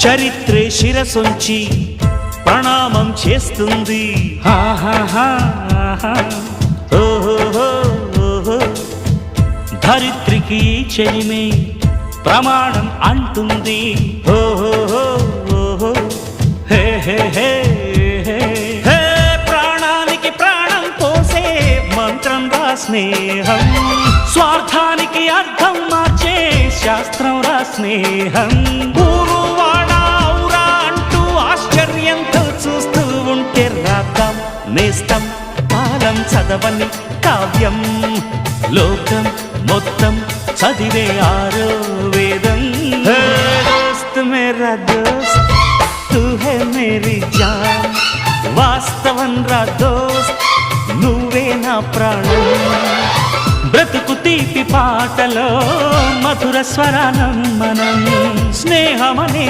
చరిత్రే శిరసొంచి ప్రణామం చేస్తుంది. ఓహో ధరిత్రికి చెలిమే ప్రమాణం అంటుంది. ఓహో హే హే హే హే ప్రాణానికి ప్రాణం పోసే మంత్రం రా స్నేహం, స్వార్థానికి అర్థం మార్చే శాస్త్రం రా స్నేహం. ఊరువాడా అంటూ ఆశ్చర్యంతో చూస్తూ ఉంటే రాద్దాం నేస్తం కాలం చదవని కావ్యం, లోకం మొత్తం చదివే ఆరో వేదం. దోస్త్ మేరా దోస్త్ తూ హై మేరీ జాన్, వాస్తవం రా దోస్త్ నువ్వే నా ప్రాణం. బ్రతుకు తీపి పాటలో మధుర స్వరానం మనం, స్నేహమనే